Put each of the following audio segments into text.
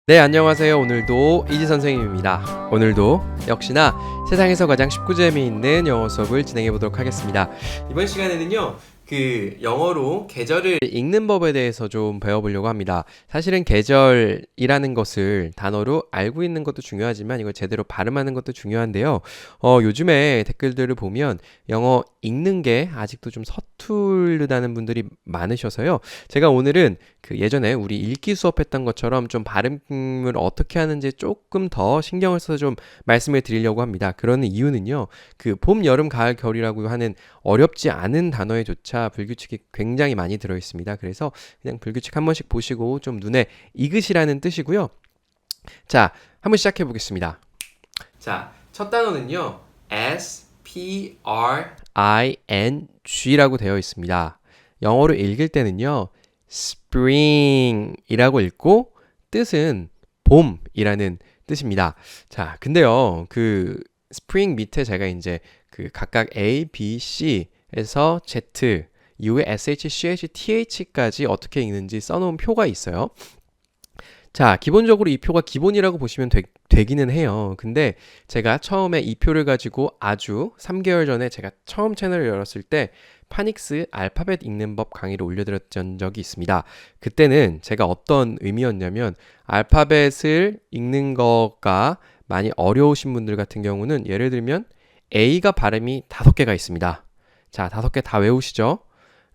네, 안녕하세요. 오늘도 이지 선생님입니다. 오늘도 역시나 세상에서 가장 쉽고 재미있는 영어 수업을 진행해 보도록 하겠습니다. 이번 시간에는요, 영어로 계절을 읽는 법에 대해서 좀 배워보려고 합니다. 사실은 계절이라는 것을 단어로 알고 있는 것도 중요하지만 이걸 제대로 발음하는 것도 중요한데요. 요즘에 댓글들을 보면 영어 읽는 게 아직도 좀 서투르다는 분들이 많으셔서요. 제가 오늘은 예전에 우리 읽기 수업했던 것처럼 좀 발음을 어떻게 하는지 조금 더 신경을 써서 좀 말씀을 드리려고 합니다. 그러는 이유는요, 봄, 여름, 가을, 겨울이라고 하는 어렵지 않은 단어에조차 불규칙이 굉장히 많이 들어 있습니다. 그래서 그냥 불규칙 한 번씩 보시고 좀 눈에 익으시라는 뜻이고요. 자, 한번 시작해 보겠습니다. 자, 첫 단어는요, spring라고 되어 있습니다. 영어로 읽을 때는요, spring이라고 읽고 뜻은 봄이라는 뜻입니다. 자, 근데요, spring 밑에 제가 이제 각각 A, B, C에서 Z 이후에 SH, CH, TH까지 어떻게 읽는지 써놓은 표가 있어요. 자, 기본적으로 이 표가 기본이라고 보시면 되기는 해요. 근데 제가 처음에 이 표를 가지고 아주 3개월 전에 제가 처음 채널을 열었을 때 파닉스 알파벳 읽는 법 강의를 올려드렸던 적이 있습니다. 그때는 제가 어떤 의미였냐면 알파벳을 읽는 거가 많이 어려우신 분들 같은 경우는 예를 들면 A가 발음이 5개가 있습니다. 자, 5개 다 외우시죠?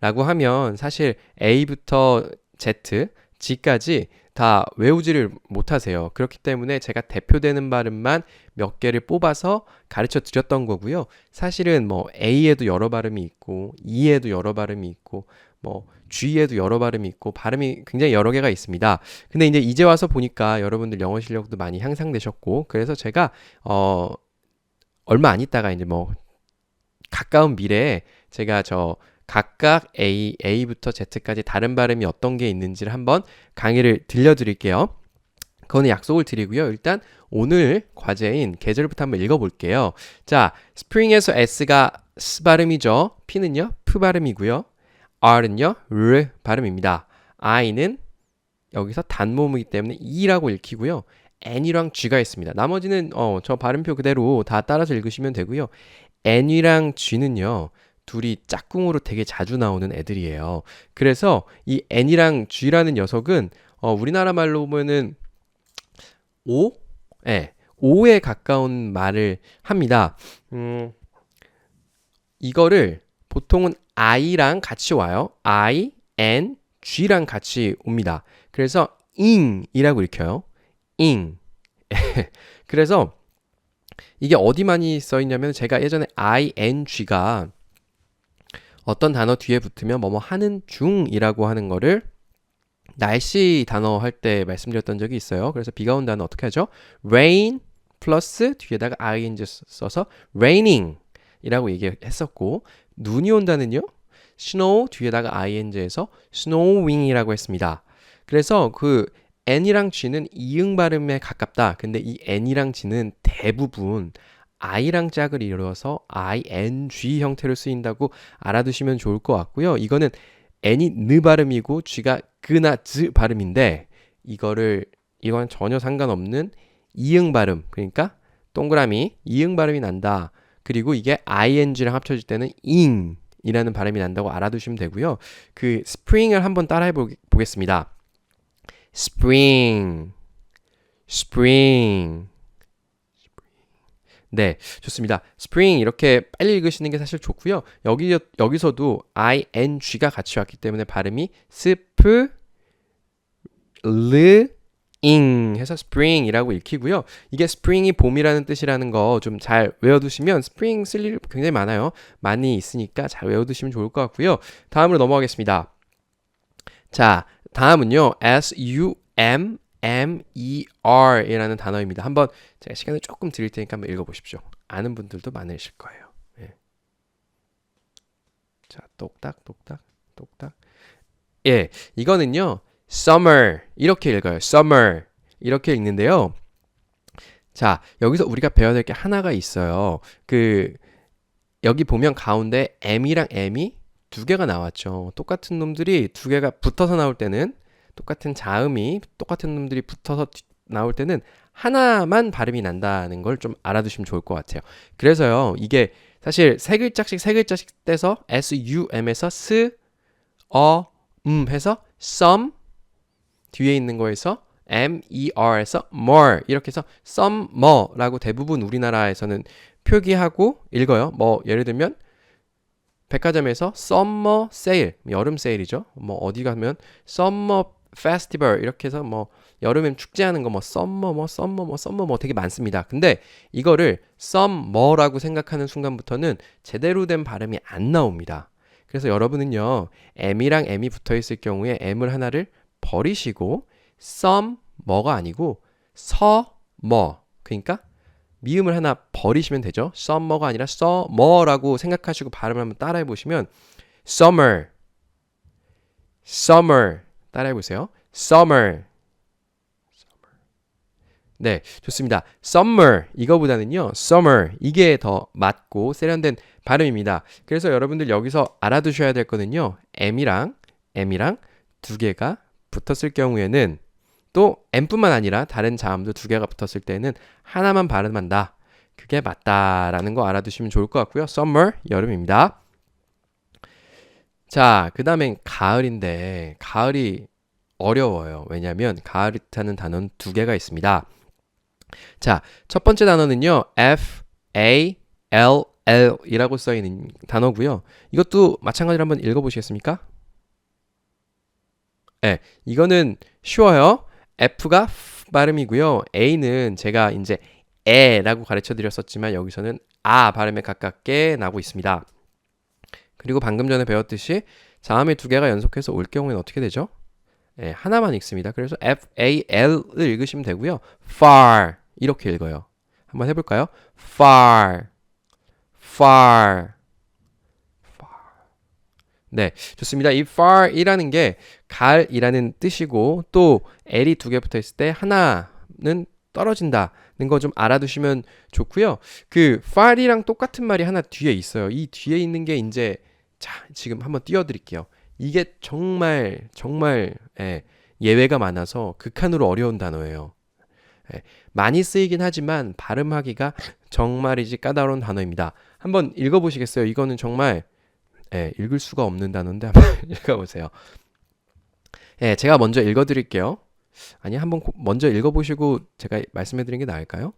라고 하면 사실 A부터 Z, G까지 다 외우지를 못하세요. 그렇기 때문에 제가 대표되는 발음만 몇 개를 뽑아서 가르쳐 드렸던 거고요. 사실은 뭐 A에도 여러 발음이 있고 E에도 여러 발음이 있고 뭐 G에도 여러 발음이 있고 발음이 굉장히 여러 개가 있습니다. 근데 이제 와서 보니까 여러분들 영어 실력도 많이 향상되셨고 그래서 제가 얼마 안 있다가 이제 뭐 가까운 미래에 제가 각각 A부터 Z까지 다른 발음이 어떤 게 있는지를 한번 강의를 들려드릴게요. 그거는 약속을 드리고요. 일단 오늘 과제인 계절부터 한번 읽어볼게요. 자, spring에서 S가 S 발음이죠. P는요, P 발음이고요. R는요, R 발음입니다. I는 여기서 단모음이기 때문에 E라고 읽히고요. N이랑 G가 있습니다. 나머지는 저 발음표 그대로 다 따라서 읽으시면 되고요. N이랑 G는요. 둘이 짝꿍으로 되게 자주 나오는 애들이에요. 그래서 이 N이랑 G라는 녀석은 우리나라 말로 보면은 오? 네, 오에 가까운 말을 합니다. 이거를 보통은 I랑 같이 와요. I, N, G랑 같이 옵니다. 그래서 ing이라고 읽혀요. ing. 그래서 이게 어디 많이 써 있냐면 제가 예전에 ing가 어떤 단어 뒤에 붙으면 뭐뭐 하는 중이라고 하는 거를 날씨 단어 할 때 말씀드렸던 적이 있어요. 그래서 비가 온 단어 어떻게 하죠? rain 플러스 뒤에다가 ing 써서 raining 이라고 얘기했었고 눈이 온다는요? snow 뒤에다가 ing에서 snowing 이라고 했습니다. 그래서 n이랑 g는 이응 발음에 가깝다. 근데 이 n이랑 g는 대부분 I랑 짝을 이뤄서 ing 형태로 쓰인다고 알아두시면 좋을 것 같고요. 이거는 N이 느 발음이고 G가 그나 즈 발음인데 이건 전혀 상관없는 이응 발음. 그러니까 동그라미 이응 발음이 난다. 그리고 이게 ing랑 합쳐질 때는 ing 이라는 발음이 난다고 알아두시면 되고요. spring을 한번 따라해 보겠습니다. spring. 네, 좋습니다. spring 이렇게 빨리 읽으시는 게 사실 좋고요. 여기서도 ing가 같이 왔기 때문에 발음이 spring 해서 spring이라고 읽히고요. 이게 spring이 봄이라는 뜻이라는 거 좀 잘 외워두시면 spring 쓸 일 굉장히 많이 있으니까 잘 외워두시면 좋을 것 같고요. 다음으로 넘어가겠습니다. 자, 다음은요. SUMMER이라는 단어입니다. 한번 제가 시간을 조금 드릴 테니까 한번 읽어보십시오. 아는 분들도 많으실 거예요. 예. 자, 똑딱. 예, 이거는요. summer 이렇게 읽어요. summer 이렇게 읽는데요. 자, 여기서 우리가 배워야 될 게 하나가 있어요. 여기 보면 가운데 M이랑 M이 2개가 나왔죠. 똑같은 놈들이 2개가 붙어서 나올 때는 똑같은 자음이 똑같은 놈들이 붙어서 나올 때는 하나만 발음이 난다는 걸 좀 알아두시면 좋을 것 같아요. 그래서요, 이게 사실 세 글자씩 떼서 SUM에서 해서 some 뒤에 있는 거에서 MER에서 more 이렇게 해서 summer라고 대부분 우리나라에서는 표기하고 읽어요. 뭐 예를 들면 백화점에서 summer sale, 여름 세일이죠. 뭐 어디 가면 summer festival 이렇게 해서 뭐 여름엔 축제하는 거 뭐 summer 뭐 되게 많습니다. 근데 이거를 summer라고 생각하는 순간부터는 제대로 된 발음이 안 나옵니다. 그래서 여러분은요, M이랑 M이 붙어 있을 경우에 M을 하나를 버리시고 summer가 아니고 summer, 그러니까 미음을 하나 버리시면 되죠. summer가 아니라 summer라고 생각하시고 발음을 한번 따라해 보시면 summer, summer 따라해 보세요. summer. 네, 좋습니다. summer 이거보다는요, summer 이게 더 맞고 세련된 발음입니다. 그래서 여러분들 여기서 알아두셔야 될 거는요, M이랑 두 개가 붙었을 경우에는 또 M뿐만 아니라 다른 자음도 두 개가 붙었을 때는 하나만 발음한다. 그게 맞다라는 거 알아두시면 좋을 것 같고요. summer, 여름입니다. 자, 그 다음엔 가을인데 가을이 어려워요. 왜냐하면 가을이라는 단어는 두 개가 있습니다. 자, 첫 번째 단어는요. FALL 이라고 써있는 단어고요. 이것도 마찬가지로 한번 읽어보시겠습니까? 네, 이거는 쉬워요. F가 F 발음이고요. A는 제가 이제 에라고 가르쳐 드렸었지만 여기서는 아 발음에 가깝게 나고 있습니다. 그리고 방금 전에 배웠듯이 자음의 두 개가 연속해서 올 경우에는 어떻게 되죠? 네, 하나만 읽습니다. 그래서 FAL을 읽으시면 되고요. far 이렇게 읽어요. 한번 해볼까요? far, far. 네, 좋습니다. 이 far이라는 게 가을이라는 뜻이고 또 L이 두 개 붙어 있을 때 하나는 떨어진다는 거 좀 알아두시면 좋고요. 그 far이랑 똑같은 말이 하나 뒤에 있어요. 이 뒤에 있는 게 이제 자, 지금 한번 띄워드릴게요. 이게 정말 예외가 많아서 극한으로 어려운 단어예요. 많이 쓰이긴 하지만 발음하기가 정말이지 까다로운 단어입니다. 한번 읽어보시겠어요? 이거는 정말 읽을 수가 없는 단어인데 한번 읽어보세요. 제가 먼저 읽어드릴게요. 아니, 한번 먼저 읽어보시고 제가 말씀해드리는 게 나을까요?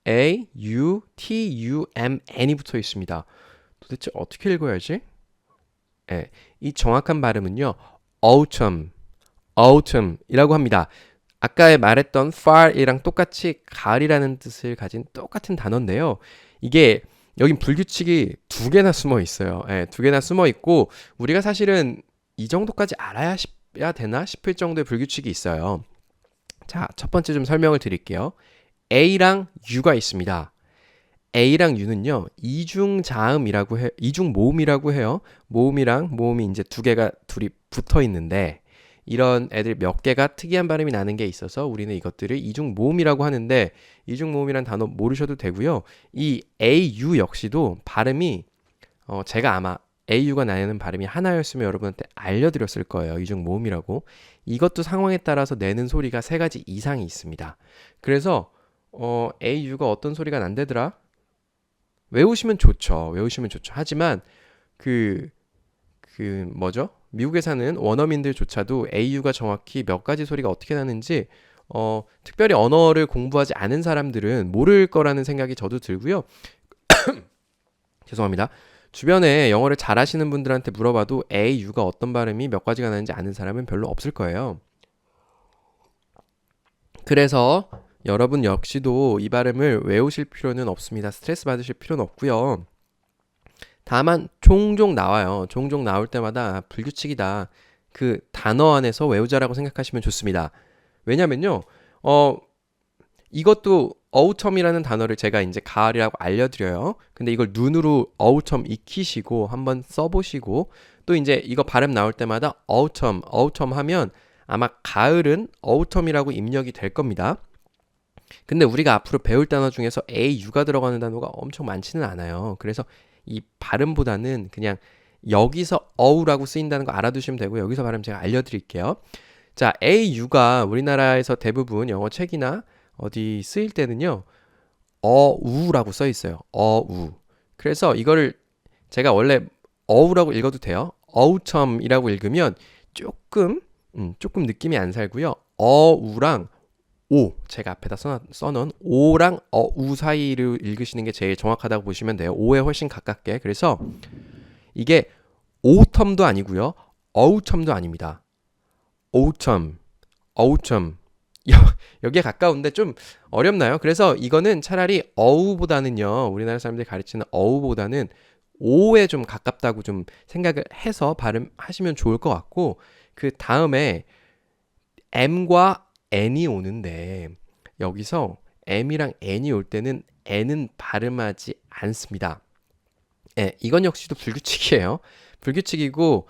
A-U-T-U-M-N이 붙어 있습니다. 도대체 어떻게 읽어야지? 이 정확한 발음은요. autumn이라고 합니다. 아까 말했던 far이랑 똑같이 가을이라는 뜻을 가진 똑같은 단어인데요. 이게 여긴 불규칙이 두 개나 숨어 있어요. 두 개나 숨어 있고 우리가 사실은 이 정도까지 알아야 되나 싶을 정도의 불규칙이 있어요. 자, 첫 번째 좀 설명을 드릴게요. A랑 U가 있습니다. A랑 U는요, 이중 모음이라고 해요. 모음이랑 모음이 이제 두 개가 둘이 붙어 있는데, 이런 애들 몇 개가 특이한 발음이 나는 게 있어서 우리는 이것들을 이중 모음이라고 하는데, 이중 모음이란 단어 모르셔도 되고요. 이 AU 역시도 발음이, 제가 아마 AU가 나는 발음이 하나였으면 여러분한테 알려드렸을 거예요. 이중 모음이라고. 이것도 상황에 따라서 내는 소리가 세 가지 이상이 있습니다. 그래서, AU가 어떤 소리가 난대더라? 외우시면 좋죠. 하지만 뭐죠? 미국에 사는 원어민들조차도 AU가 정확히 몇 가지 소리가 어떻게 나는지 특별히 언어를 공부하지 않은 사람들은 모를 거라는 생각이 저도 들고요. 죄송합니다. 주변에 영어를 잘하시는 분들한테 물어봐도 AU가 어떤 발음이 몇 가지가 나는지 아는 사람은 별로 없을 거예요. 그래서 여러분 역시도 이 발음을 외우실 필요는 없습니다. 스트레스 받으실 필요는 없고요. 다만 종종 나와요. 종종 나올 때마다 불규칙이다. 그 단어 안에서 외우자라고 생각하시면 좋습니다. 왜냐면요. 이것도 autumn이라는 단어를 제가 이제 가을이라고 알려드려요. 근데 이걸 눈으로 autumn 익히시고 한번 써보시고 또 이제 이거 발음 나올 때마다 autumn 하면 아마 가을은 autumn이라고 입력이 될 겁니다. 근데 우리가 앞으로 배울 단어 중에서 AU가 들어가는 단어가 엄청 많지는 않아요. 그래서 이 발음보다는 그냥 여기서 어우라고 쓰인다는 거 알아두시면 되고 여기서 발음 제가 알려드릴게요. 자, AU가 우리나라에서 대부분 영어 책이나 어디 쓰일 때는요, 어우라고 써 있어요. 어우. 그래서 이거를 제가 원래 어우라고 읽어도 돼요. 어우첨이라고 읽으면 조금 느낌이 안 살고요. 어우랑 오, 제가 앞에다 써놓은 오랑 어우 사이를 읽으시는 게 제일 정확하다고 보시면 돼요. 오에 훨씬 가깝게. 그래서 이게 오텀도 아니고요. 어우첨도 아닙니다. 오우첨, 어우첨. 여기에 가까운데 좀 어렵나요? 그래서 이거는 차라리 어우보다는요, 우리나라 사람들이 가르치는 어우보다는 오에 좀 가깝다고 좀 생각을 해서 발음하시면 좋을 것 같고, 그 다음에 M과 N이 오는데, 여기서 M이랑 N이 올 때는 N은 발음하지 않습니다. 예, 이건 역시도 불규칙이에요. 불규칙이고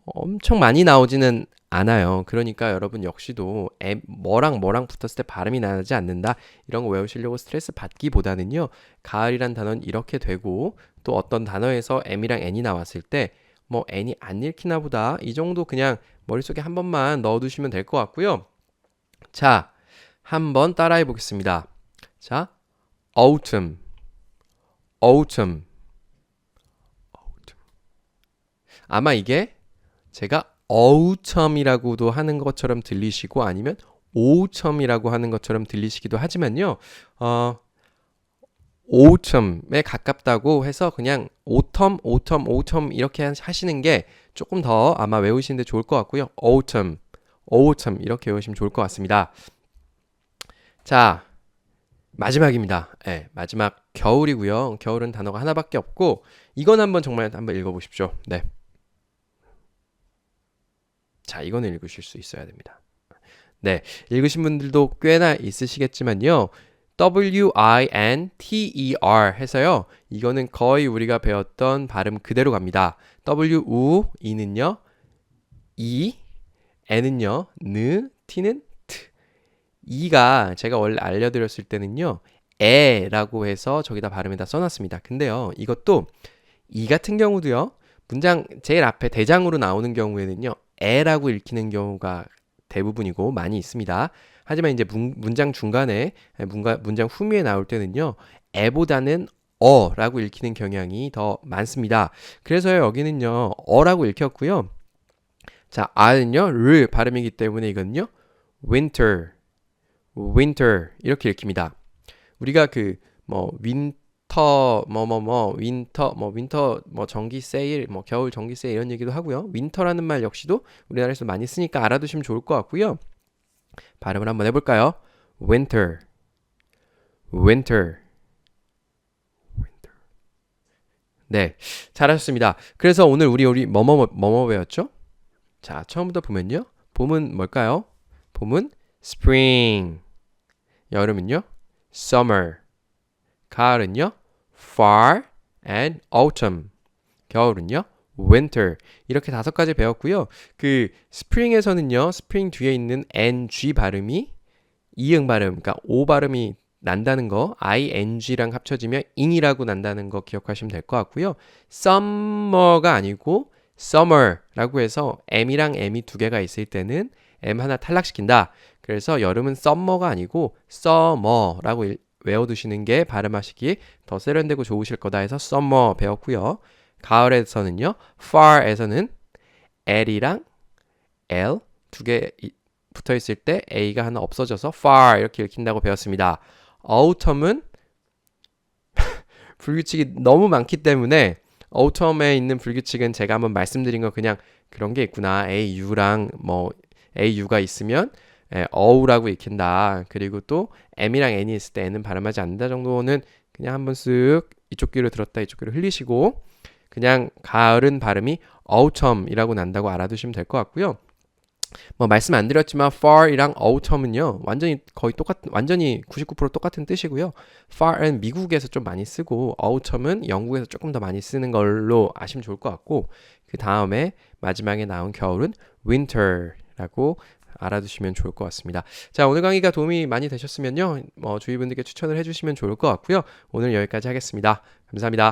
엄청 많이 나오지는 않아요. 그러니까 여러분 역시도 뭐랑 붙었을 때 발음이 나지 않는다. 이런 거 외우시려고 스트레스 받기보다는요. 가을이란 단어는 이렇게 되고 또 어떤 단어에서 M이랑 N이 나왔을 때 뭐 N이 안 읽히나 보다. 이 정도 그냥 머릿속에 한 번만 넣어두시면 될 것 같고요. 자, 한번 따라해 보겠습니다. 자, autumn, autumn. 아마 이게 제가 어우첨이라고도 하는 것처럼 들리시고 아니면 오우첨이라고 하는 것처럼 들리시기도 하지만요. 오우첨에 가깝다고 해서 그냥 오텀 이렇게 하시는 게 조금 더 아마 외우시는데 좋을 것 같고요. 오우첨 이렇게 외우시면 좋을 것 같습니다. 자, 마지막입니다. 네, 마지막 겨울이고요. 겨울은 단어가 하나밖에 없고 이건 정말 한번 읽어보십시오. 네. 자, 이거는 읽으실 수 있어야 됩니다. 네, 읽으신 분들도 꽤나 있으시겠지만요. WINTER 해서요. 이거는 거의 우리가 배웠던 발음 그대로 갑니다. W우이는요. 이, N은요. 느, T는 트. 이가 제가 원래 알려드렸을 때는요. 에라고 해서 저기다 발음에다 써놨습니다. 근데요. 이것도 이 같은 경우도요. 문장 제일 앞에 대장으로 나오는 경우에는요. 에라고 읽히는 경우가 대부분이고 많이 있습니다. 하지만 이제 문장 중간에 문장 후미에 나올 때는요. 에보다는 어라고 읽히는 경향이 더 많습니다. 그래서 여기는요. 어라고 읽혔고요. 자, 아는요. 르 발음이기 때문에 이거는요. winter 이렇게 읽힙니다. 우리가 윈터 전기 세일 겨울 전기 세일 이런 얘기도 하고요. 윈터라는 말 역시도 우리나라에서 많이 쓰니까 알아두시면 좋을 것 같고요. 발음을 한번 해볼까요? winter. 네, 잘하셨습니다. 그래서 오늘 우리 뭐뭐 배웠죠? 자, 처음부터 보면요. 봄은 뭘까요? 봄은 spring. 여름은요? summer. 가을은요? fall and autumn. 겨울은요? winter. 이렇게 5가지 배웠고요. 그 spring에서는요. spring 뒤에 있는 ng 발음이 이응 발음, 그러니까 o 발음이 난다는 거, ing랑 합쳐지면 ing이라고 난다는 거 기억하시면 될 것 같고요. summer가 아니고 summer라고 해서 m이랑 m이 2개가 있을 때는 m 하나 탈락시킨다. 그래서 여름은 summer가 아니고 summer라고 외워두시는 게 발음하시기 더 세련되고 좋으실 거다 해서 summer 배웠고요. 가을에서는요. fall에서는 l이랑 l 2개 붙어 있을 때 a가 하나 없어져서 far 이렇게 읽힌다고 배웠습니다. autumn은 불규칙이 너무 많기 때문에 autumn에 있는 불규칙은 제가 한번 말씀드린 거 그냥 그런 게 있구나. au가 있으면 어우라고 읽힌다. 그리고 또 m이랑 n이 있을 때 n은 발음하지 않는다 정도는 그냥 한번 쓱 이쪽 귀로 들었다 이쪽 귀로 흘리시고 그냥 가을은 발음이 autumn이라고 난다고 알아두시면 될 것 같고요. 말씀 안 드렸지만 fall이랑 autumn은요. 완전히 99% 똑같은 뜻이고요. fall은 미국에서 좀 많이 쓰고 autumn은 영국에서 조금 더 많이 쓰는 걸로 아시면 좋을 것 같고 그 다음에 마지막에 나온 겨울은 winter라고 알아두시면 좋을 것 같습니다. 자, 오늘 강의가 도움이 많이 되셨으면요. 주위 분들께 추천을 해주시면 좋을 것 같고요. 오늘 여기까지 하겠습니다. 감사합니다.